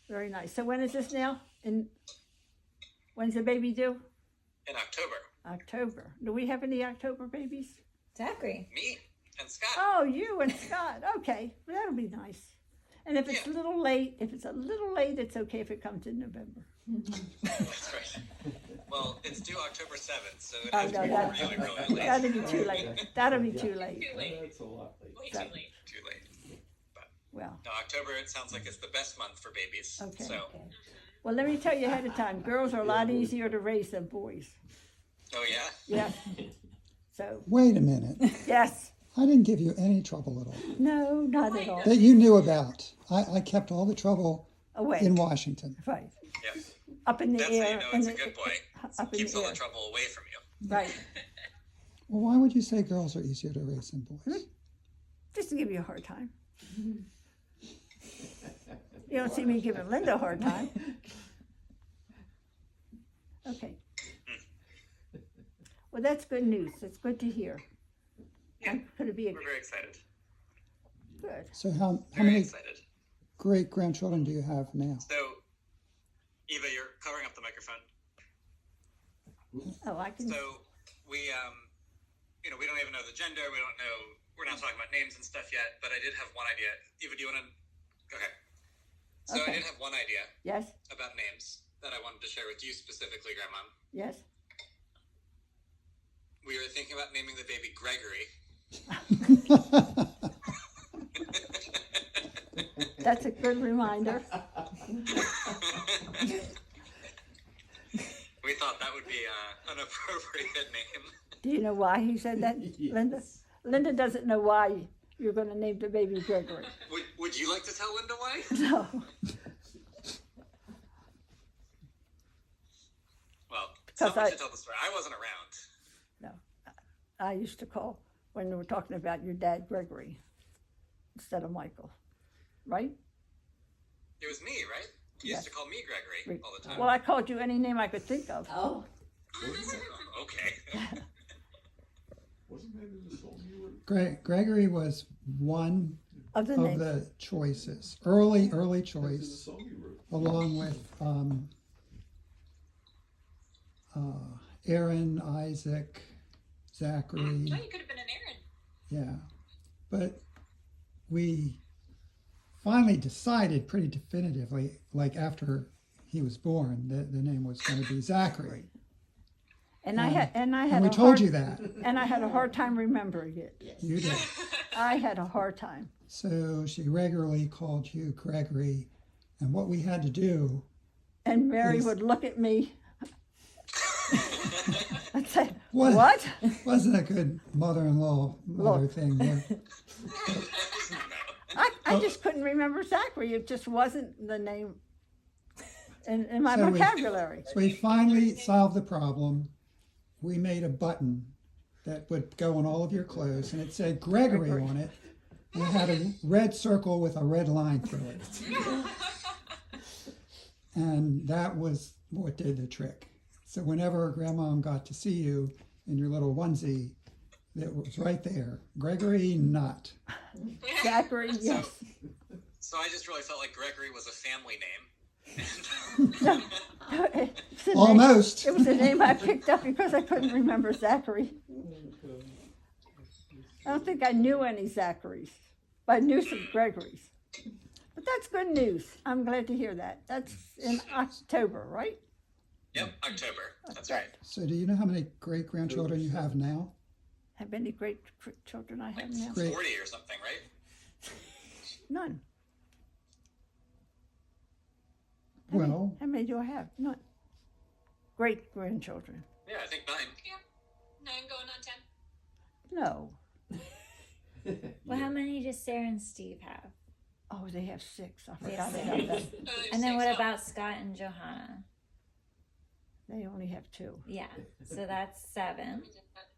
Very nice. So when is this now? When's the baby due? In October, October. Do we have any October babies? Zachary. me and Scott. Oh, you and Scott. Okay, well, that'll be nice. And if it's a Yeah. little late, it's okay if it comes in November. That's right. Well, it's due October 7th, so it Oh, has no, to be that's, really, really late. that'll be too late. That'll be too late. Too late. That's a lot late. Way So- too late. Too late. Well, No, October, it sounds like it's the best month for babies. Okay. So Well, let me tell you ahead of time, girls are a lot easier to raise than boys. Oh yeah. Yes. So, Wait a minute. yes. I didn't give you any trouble at all. No, not at all. That you knew about. I kept all the trouble Away. in Washington. Right. Yeah. Up in the That's how air. you know in it's a the- good boy. Up in Keeps the all air. the trouble away from you. Right. Well, why would you say girls are easier to raise than boys? Just to give you a hard time. You don't see me giving Linda a hard time. Okay. Well, that's good news. That's good to hear. Yeah. Could it be a We're very excited. good? So how Very many excited. great grandchildren do you have now? So, Eva, you're covering up the microphone. Oh, I can. So we, we don't even know the gender. We don't know. We're not talking about names and stuff yet. But I did have one idea. Eva, do you want to? Okay. So Okay. I did have one idea Yes. about names that I wanted to share with you specifically, Grandma. Yes. We were thinking about naming the baby Gregory. That's a good reminder. We thought that would be an appropriate name. Do you know why he said that, Linda? Linda doesn't know why you're going to name the baby Gregory. Would you like to tell Linda why? No. Well, Because someone should tell the story. I wasn't around. I used to call when we were talking about your dad, Gregory, instead of Michael, right? It was me, right? You used to call me Gregory all the time. Well, I called you any name I could think of. Oh, Okay. Wasn't that in the song you were? Gregory was one Of the of names. the choices, early That's in the choice, song you wrote. along with Aaron, Isaac, Zachary. Oh, you could have been an Aaron. Yeah, but we finally decided pretty definitively, like after he was born, that the name was going to be Zachary. And I had And a we told hard, you that. and I had a hard time remembering it. You did. I had a hard time. So she regularly called you Gregory, and what we had to do, And Mary Yes. would look at me and say, What? "What?" wasn't a good mother-in-law mother Look. thing there. I just couldn't remember Zachary. It just wasn't the name in my So we- vocabulary. So we finally solved the problem. We made a button that would go on all of your clothes, and it said Gregory Gregory. on it, and it had a red circle with a red line through it. And that was what did the trick. So whenever Grandma got to see you in your little onesie, it was right there. Gregory Nutt. Zachary, yes. So I just really felt like Gregory was a family name. It's a name- Almost. It was a name I picked up because I couldn't remember Zachary. I don't think I knew any Zacharys, but I knew some Gregorys. But that's good news. I'm glad to hear that. That's in October, right? Yep, October. That's right. So do you know how many great-grandchildren you have now? How many great children I have now? Great. 40 or something, right? None. Well, How many do I have? None. Great grandchildren. Yeah, I think 9. Yeah. 9 going on 10. No. well, how many does Sarah and Steve have? Oh, they have 6. I They have forgot about that. Oh, there's And then 6. what about Scott and Johanna? They only have 2. Yeah, so that's 7.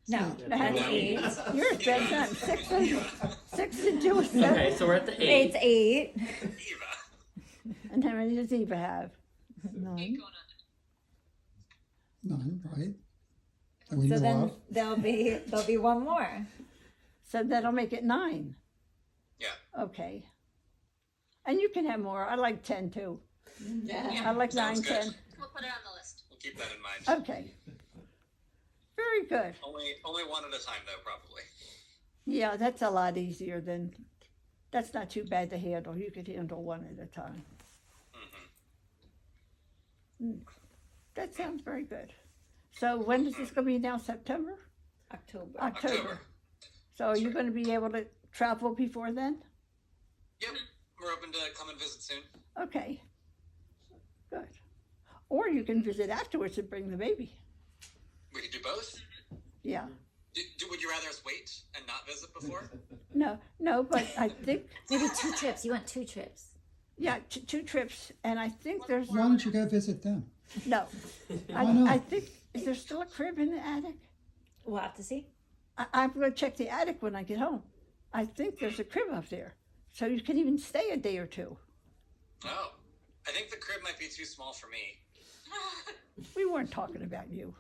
No, No, that's no. 8. You're a bad son. 6 and 2 is 7. Okay, so we're at the 8. It's 8. Eva. And how many does Eva have? 8 9. going on none, right? That we So know then of. there'll be one more. So that'll make it 9. Yeah. Okay. And you can have more. I like 10 too. I like 9, Sounds good. 10. We'll put it on the list. We'll keep that in mind. Okay. Very good. Only one at a time, though, probably. Yeah, that's a lot easier than, that's not too bad to handle. You could handle one at a time. That sounds very good. So when is this going to be now? September? October. October. So are you going to be able to travel before then? Yep. We're open to come and visit soon. Okay. Good. or you can visit afterwards and bring the baby. We could do both. Yeah. Would you rather us wait and not visit before? No, but I think, Maybe 2 trips. You want 2 trips. yeah, 2 trips, and I think there's, Why don't you go visit them? no. Why not? I think, is there still a crib in the attic? We'll have to see. I'm gonna check the attic when I get home. I think there's a crib up there, so you can even stay a day or 2. Oh, I think the crib might be too small for me. We weren't talking about you.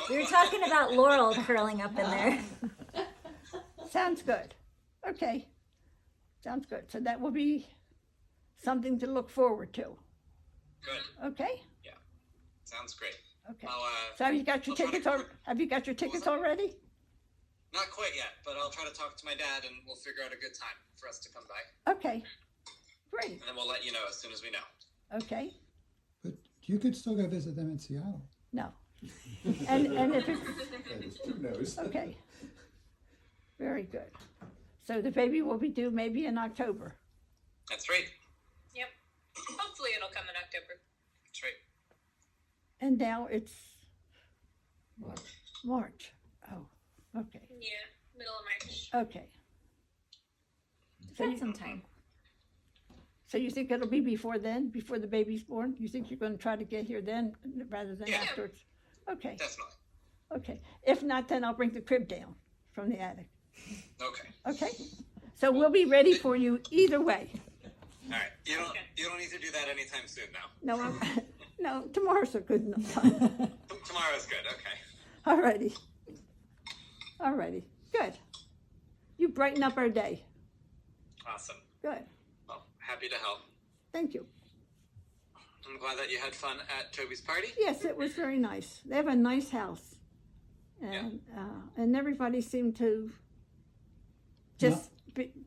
We were talking about Laurel curling up in there. Sounds good. Okay. Sounds good. So that will be something to look forward to. Good. Okay? Sounds great. Okay. I'll, So have you got your I'll try to tickets coordinate- have you got your tickets that? already? Not quite yet, but I'll try to talk to my dad and we'll figure out a good time for us to come by. Okay. Great. And then we'll let you know as soon as we know. Okay. But you could still go visit them in Seattle. No. And if it's That is 2 no's. okay. Very good. So the baby will be due maybe in October. That's right. Yep. Hopefully it'll come in October. That's right. And now it's March. Oh, okay. Yeah, middle of March. Okay. So Got you, some time. so you think it'll be before then, before the baby's born? You think you're going to try to get here then rather than Yeah. afterwards? Okay, Definitely. okay. If not, then I'll bring the crib down from the attic. Okay. Okay? So we'll be ready for you either way. All right. You don't need to do that anytime soon now. No, no, tomorrow's a good enough time. Tomorrow's good. Okay. Alrighty. Alrighty. Good. You brighten up our day. Awesome. Good. Well, happy to help. Thank you. I'm glad that you had fun at Toby's party. Yes, it was very nice. They have a nice house. And everybody seemed to just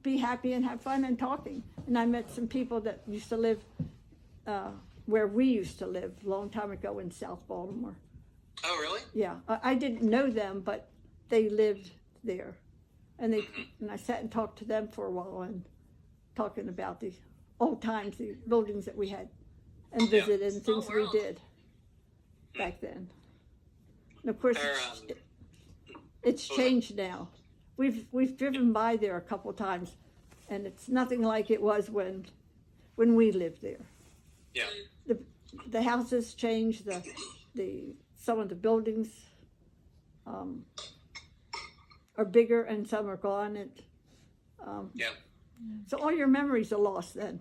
be happy and have fun and talking. And I met some people that used to live where we used to live a long time ago in South Baltimore. Oh, really? Yeah, I didn't know them, but they lived there. And and I sat and talked to them for a while and talking about the old times, the buildings that we had and visited and Small things we world. did back then. And of course, it's changed now. We've driven by there a couple times, and it's nothing like it was when we lived there. Yeah. The houses changed, some of the buildings are bigger and some are gone. Yeah. So all your memories are lost then.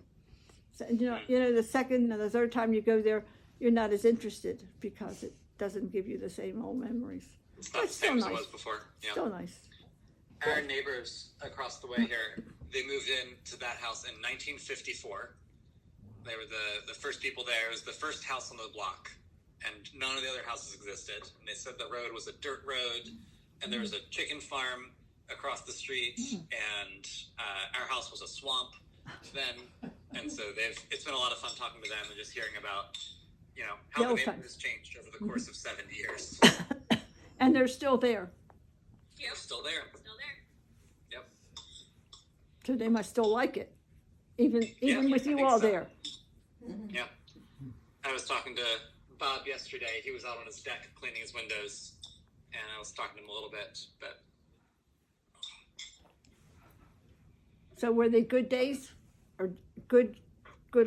So, you know, the second and the third time you go there, you're not as interested because it doesn't give you the same old memories. It's not the It's still same as it nice. was before. Yeah. Still nice. Our neighbors across the way here, they moved into that house in 1954. They were the first people there. It was the first house on the block, and none of the other houses existed. And they said the road was a dirt road, and there was a chicken farm across the street, and our house was a swamp then. And so it's been a lot of fun talking to them and just hearing about, how the old neighborhood times. has changed over the course of 70 years. And they're still there. Yep. Still there. Still there. Yep. So they must still like it, even with I you think all so. there. Yeah. I was talking to Bob yesterday. He was out on his deck cleaning his windows, and I was talking to him a little bit, but So were they good days, or good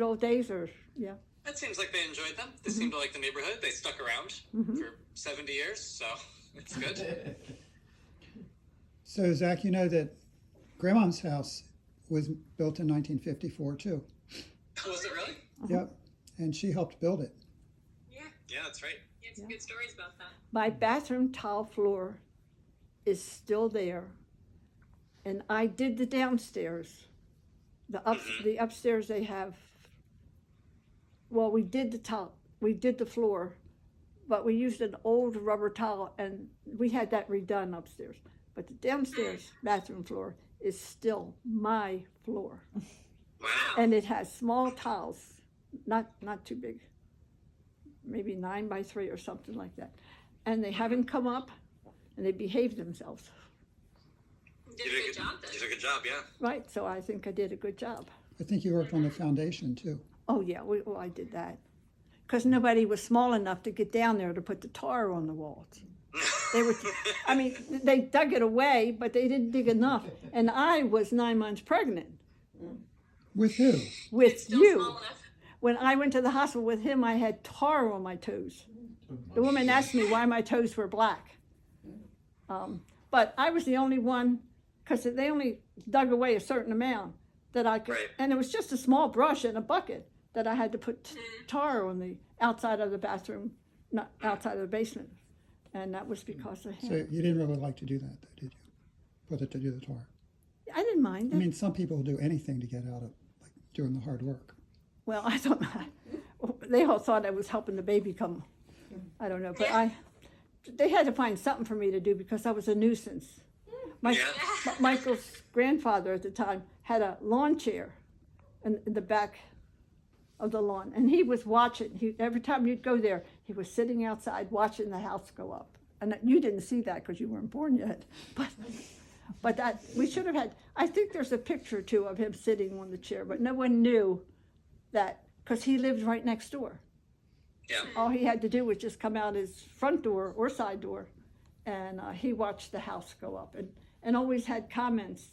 old days, or yeah? it seems like they enjoyed them. They seemed to like the neighborhood. They stuck around for 70 years, so it's good. So, Zach, you know that Grandma's house was built in 1954 too. Was it really? Yep, and she helped build it. Yeah. Yeah, that's right. You had some good stories about that. My bathroom tile floor is still there, and I did the downstairs. The upstairs they have. Well, we did the floor, but we used an old rubber tile, and we had that redone upstairs. But the downstairs bathroom floor is still my floor, Wow. and it has small tiles, not too big, maybe 9 by 3 or something like that, and they haven't come up, and they behave themselves. You did a good job then. You did a good job, yeah. Right, so I think I did a good job. I think you worked on the foundation too. Oh yeah, I did that, because nobody was small enough to get down there to put the tar on the walls. They were, I mean, they dug it away, but they didn't dig enough. And I was 9 months pregnant With who? with Still you. small enough. When I went to the hospital with him, I had tar on my toes. The woman asked me why my toes were black. But I was the only one, because they only dug away a certain amount that I could, Right. and it was just a small brush and a bucket that I had to put tar on the outside of the bathroom, not outside of the basement. And that was because of him. So you didn't really like to do that, though, did you? Put it to do the tar. I didn't mind it. I mean, some people will do anything to get out of like doing the hard work. Well, I don't know. They all thought I was helping the baby come. I don't know, but they had to find something for me to do because I was a nuisance. Michael's grandfather at the time had a lawn chair in the back of the lawn, and he was watching. Every time you'd go there, he was sitting outside watching the house go up. And you didn't see that because you weren't born yet, but that we should have had. I think there's a picture too of him sitting on the chair, but no one knew that because he lived right next door. Yeah. All he had to do was just come out his front door or side door, and he watched the house go up, and always had comments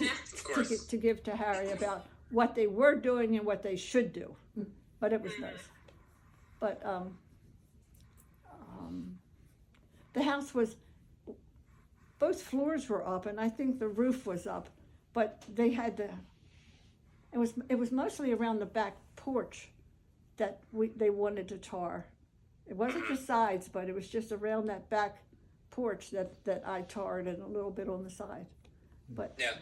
Of course. to give to Harry about what they were doing and what they should do. But it was nice. But the house was, both floors were up, and I think the roof was up, but they had to. It was mostly around the back porch that they wanted to tar. It wasn't the sides, but it was just around that back porch that I tarred and a little bit on the side. But Yeah.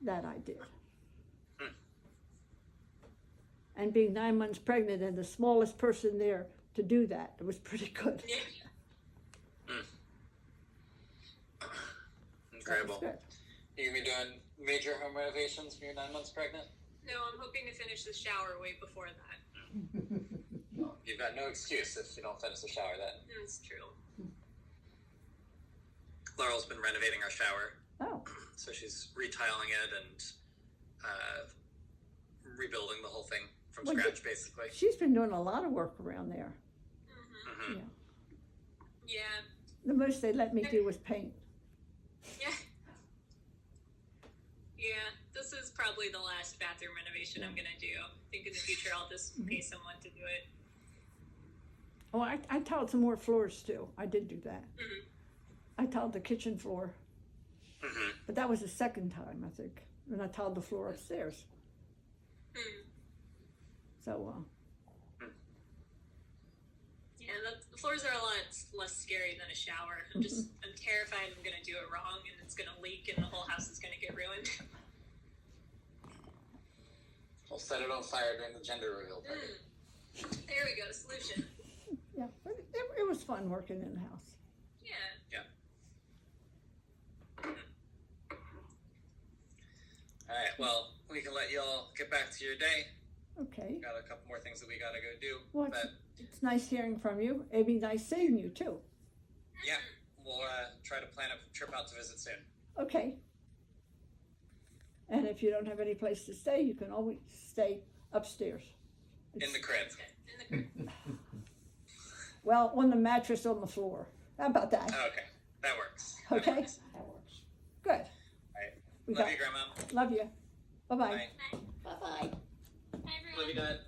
that I did. And being 9 months pregnant and the smallest person there to do that, it was pretty good. Incredible. Good. You gonna be doing major home renovations when you're 9 months pregnant? No, I'm hoping to finish the shower way before that. Well, you've got no excuse if you don't finish the shower then. That's true. Laurel's been renovating our shower, Oh, so she's retiling it and rebuilding the whole thing from Well, scratch, basically. she's been doing a lot of work around there. Mm-hmm. Yeah. Yeah. The most they let me do was paint. Yeah. Yeah. This is probably the last bathroom renovation I'm gonna do. I think in the future I'll just pay someone to do it. Oh, I tiled some more floors too. I did do that. Mhm. I tiled the kitchen floor, Mm-hmm. but that was the second time, I think. And I tiled the floor upstairs. Hmm. So, Yeah, the floors are a lot less scary than a shower. I'm terrified I'm gonna do it wrong and it's gonna leak and the whole house is gonna get ruined. We'll set it on fire during the gender reveal party. There we go, solution. yeah, but it was fun working in the house. Yeah. All right, well, we can let y'all get back to your day. Okay. Got a couple more things that we gotta go do. Well, But it's nice hearing from you. It'd be nice seeing you too. yeah, we'll try to plan a trip out to visit soon. Okay. And if you don't have any place to stay, you can always stay upstairs. In the crib. In the Well, on the mattress on the floor. How about that? Okay, that works. That Okay. works. Good. All right. We Love got- you, Grandma. Love you. Bye-bye. Bye. Bye bye. Hi, everyone. Love you, Dad.